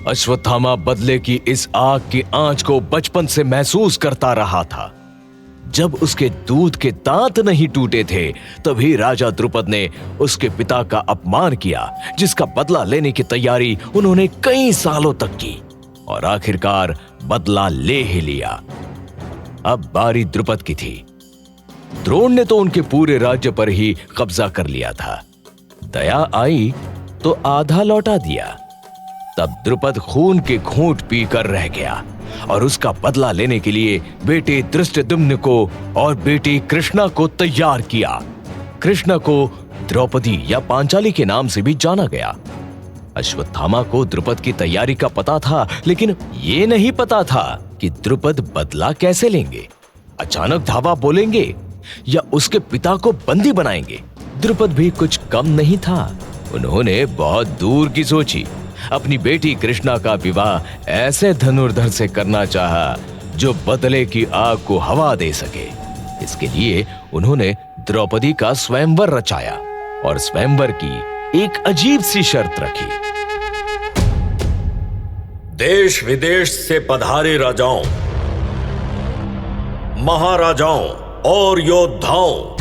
अश्वत्थामा बदले की इस आग की आंच को बचपन से महसूस करता रहा था। जब उसके दूध के दांत नहीं टूटे थे, तभी राजा द्रुपद ने उसके पिता का अपमान किया, जिसका बदला लेने की तैयारी उन्होंने कई सालों तक की और आखिरकार बदला ले ही लिया। अब बारी द्रुपद की थी। द्रोण ने तो उनके पूरे राज्य पर ही कब्जा कर लिया था। दया आई तो आधा लौटा दिया। तब द्रुपद खून के घूंट पीकर रह गया और उसका बदला लेने के लिए बेटे धृष्टद्युम्न को और बेटी कृष्णा को तैयार किया। कृष्णा को द्रौपदी या पांचाली के नाम से भी जाना गया। अश्वत्थामा को द्रुपद की तैयारी का पता था, लेकिन ये नहीं पता था कि द्रुपद बदला कैसे लेंगे। अचानक धावा बोलेंगे या उसके पिता को बंदी बनाएंगे। द्रुपद भी कुछ कम नहीं था। उन्होंने बहुत दूर की सोची। अपनी बेटी कृष्णा का विवाह ऐसे धनुर्धर से करना चाहा जो बदले की आग को हवा दे सके। इसके लिए उन्होंने द्रौपदी का स्वयंवर रचाया और स्वयंवर की एक अजीब सी शर्त रखी। देश विदेश से पधारे राजाओं, महाराजाओं और योद्धाओं,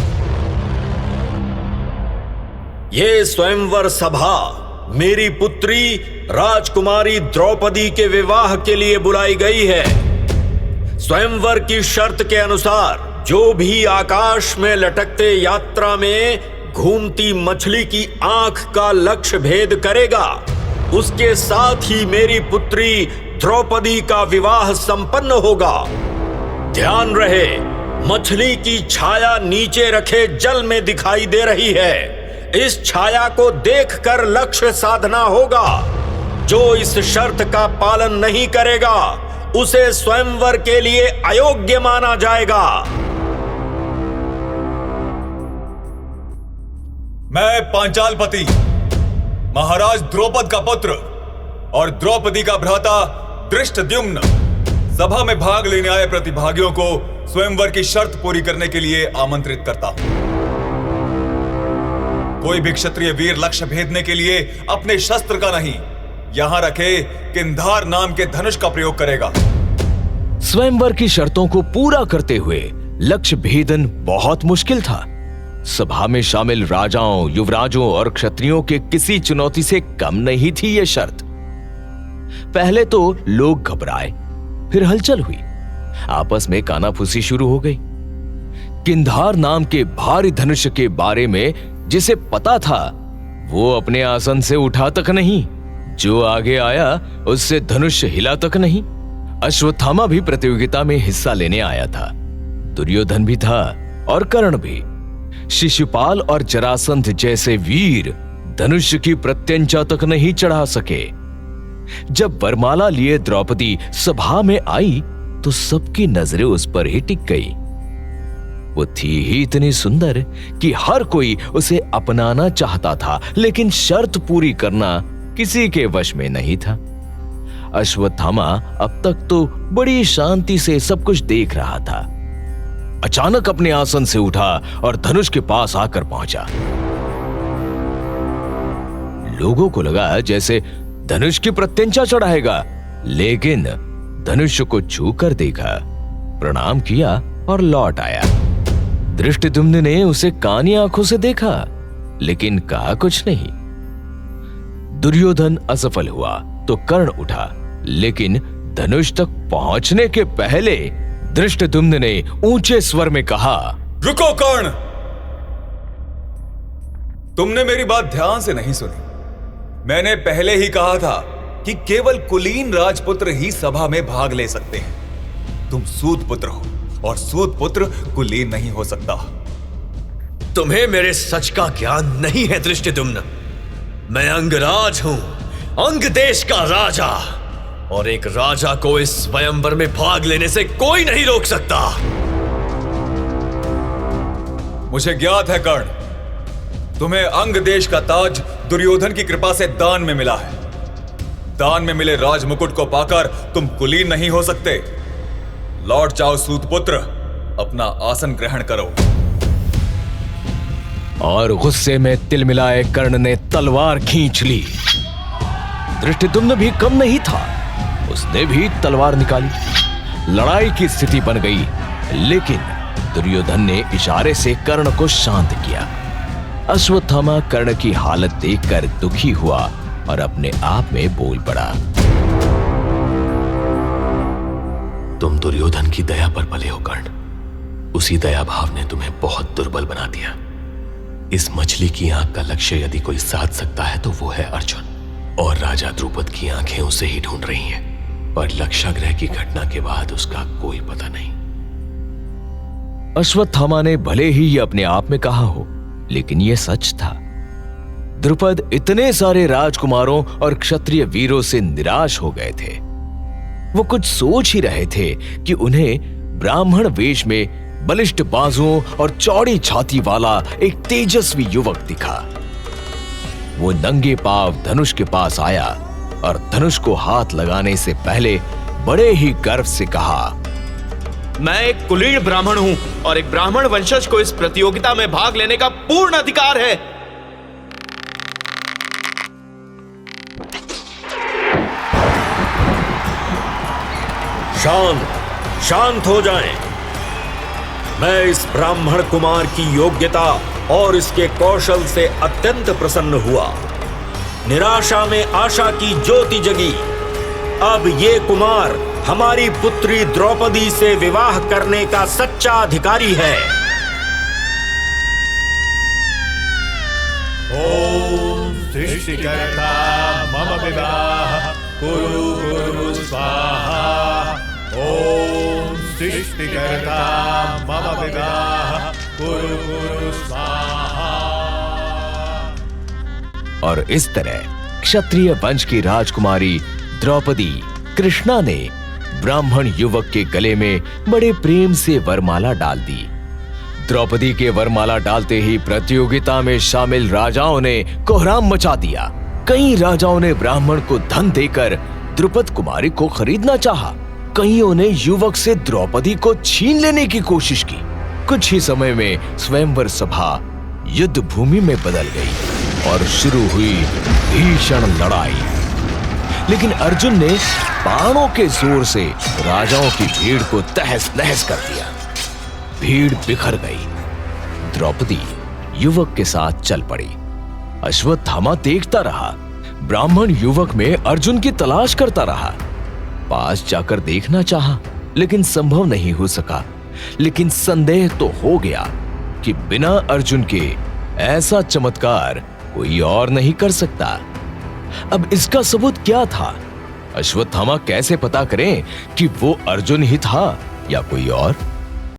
ये स्वयंवर सभा मेरी पुत्री राजकुमारी द्रौपदी के विवाह के लिए बुलाई गई है। स्वयंवर की शर्त के अनुसार जो भी आकाश में लटकते यात्रा में घूमती मछली की आंख का लक्ष्य भेद करेगा, उसके साथ ही मेरी पुत्री द्रौपदी का विवाह संपन्न होगा। ध्यान रहे, मछली की छाया नीचे रखे जल में दिखाई दे रही है। इस छाया को देखकर लक्ष्य साधना होगा। जो इस शर्त का पालन नहीं करेगा, उसे स्वयंवर के लिए अयोग्य माना जाएगा। मैं पांचालपति महाराज द्रौपद का पुत्र और द्रौपदी का भ्राता धृष्टद्युम्न सभा में भाग लेने आए प्रतिभागियों को स्वयंवर की शर्त पूरी करने के लिए आमंत्रित करता हूं। कोई भी क्षत्रिय वीर लक्ष्य भेदने के लिए अपने शस्त्र का नहीं, यहां रखे किंधार नाम के धनुष का प्रयोग करेगा। स्वयंवर की शर्तों को पूरा करते हुए लक्ष्य भेदन बहुत मुश्किल था। सभा में शामिल राजाओं, युवराजों और क्षत्रियों के किसी चुनौती से कम नहीं थी यह शर्त। पहले तो लोग घबराए, फिर हलचल हुई, आपस में कानाफूसी शुरू हो गई। किंधार नाम के भारी धनुष के बारे में जिसे पता था, वो अपने आसन से उठा तक नहीं। जो आगे आया उससे धनुष हिला तक नहीं। अश्वत्थामा भी प्रतियोगिता में हिस्सा लेने आया था। दुर्योधन भी था और कर्ण भी। शिशुपाल और जरासंध जैसे वीर धनुष की प्रत्यंचा तक नहीं चढ़ा सके। जब वरमाला लिए द्रौपदी सभा में आई तो सबकी नजरें उस पर ही टिक गई। वो थी ही इतनी सुंदर कि हर कोई उसे अपनाना चाहता था, लेकिन शर्त पूरी करना किसी के वश में नहीं था। अश्वत्थामा अब तक तो बड़ी शांति से सब कुछ देख रहा था। अचानक अपने आसन से उठा और धनुष के पास आकर पहुंचा। लोगों को लगा जैसे धनुष की प्रत्यंचा चढ़ाएगा, लेकिन धनुष को छू कर देखा, प्रणाम किया और लौट आया। धृष्टद्युम्न ने उसे कानी आंखों से देखा, लेकिन कहा कुछ नहीं। दुर्योधन असफल हुआ तो कर्ण उठा, लेकिन धनुष तक पहुंचने के पहले धृष्टद्युम्न ने ऊंचे स्वर में कहा, रुको कर्ण, तुमने मेरी बात ध्यान से नहीं सुनी। मैंने पहले ही कहा था कि केवल कुलीन राजपुत्र ही सभा में भाग ले सकते हैं। तुम सूत पुत्र हो और सूत पुत्र कुलीन नहीं हो सकता। तुम्हें मेरे सच का ज्ञान नहीं है धृष्टद्युम्न। मैं अंगराज हूं, अंग देश का राजा, और एक राजा को इस स्वयंवर में भाग लेने से कोई नहीं रोक सकता। मुझे ज्ञात है कर्ण, तुम्हें अंग देश का ताज दुर्योधन की कृपा से दान में मिला है। दान में मिले राज मुकुट को पाकर तुम कुलीन नहीं हो सकते। लौट जाओ सूतपुत्र, अपना आसन ग्रहण करो। और गुस्से में तिलमिलाए कर्ण ने तलवार खींच ली। धृष्टद्युम्न भी कम नहीं था, उसने भी तलवार निकाली। लड़ाई की स्थिति बन गई, लेकिन दुर्योधन ने इशारे से कर्ण को शांत किया। अश्वत्थामा कर्ण की हालत देखकर दुखी हुआ और अपने आप में बोल पड़ा, तुम दुर्योधन की दया पर पले हो कर्ण। उसी दया भाव ने तुम्हें बहुत दुर्बल बना दिया। इस मछली की आंख का लक्ष्य यदि कोई साध सकता है तो वो है अर्जुन, और राजा द्रुपद की आंखें उसे ही ढूंढ रही हैं, पर लक्षाग्रह की घटना के बाद उसका कोई पता नहीं। अश्वत्थामा ने भले ही ये अपने आप में कहा हो, लेकिन यह सच था। द्रुपद इतने सारे राजकुमारों और क्षत्रिय वीरों से निराश हो गए थे। वो कुछ सोच ही रहे थे कि उन्हें ब्राह्मण वेश में बलिष्ठ बाजुओं और चौड़ी छाती वाला एक तेजस्वी युवक दिखा। वो नंगे पांव धनुष के पास आया और धनुष को हाथ लगाने से पहले बड़े ही गर्व से कहा, मैं एक कुलीन ब्राह्मण हूं और एक ब्राह्मण वंशज को इस प्रतियोगिता में भाग लेने का पूर्ण अधिकार है। शांत हो जाएं। मैं इस ब्राह्मण कुमार की योग्यता और इसके कौशल से अत्यंत प्रसन्न हुआ। निराशा में आशा की ज्योति जगी। अब ये कुमार हमारी पुत्री द्रौपदी से विवाह करने का सच्चा अधिकारी है। ओम सृष्टिकर्ता मम विवाह कुरु कुरु स्वाहा। ओम सृष्टिकर्ता मम विवाह कुरु कुरु स्वाहा। और इस तरह क्षत्रिय वंश की राजकुमारी द्रौपदी कृष्णा ने ब्राह्मण युवक के गले में बड़े प्रेम से वरमाला डाल दी। द्रौपदी के वरमाला डालते ही प्रतियोगिता में शामिल राजाओं ने कोहराम मचा दिया। कई राजाओं ने ब्राह्मण को धन देकर द्रुपद कुमारी को खरीदना चाहा। कईयों ने युवक से द्रौपदी को छीन लेने की कोशिश की। कुछ ही समय में स्वयंवर सभा युद्ध भूमि में बदल गई और शुरू हुई भीषण लड़ाई। लेकिन अर्जुन ने बाणों के जोर से राजाओं की भीड़ को तहस नहस कर दिया। भीड़ बिखर गई। द्रौपदी युवक के साथ चल पड़ी। अश्वत्थामा देखता रहा। ब्राह्मण युवक में अर्जुन की तलाश करता रहा। पास जाकर देखना चाहा, लेकिन संभव नहीं हो सका। लेकिन संदेह तो हो गया कि बिना अर्जुन के ऐसा चमत्कार कोई और नहीं कर सकता। अब इसका सबूत क्या था? अश्वत्थामा कैसे पता करें कि वो अर्जुन ही था या कोई और?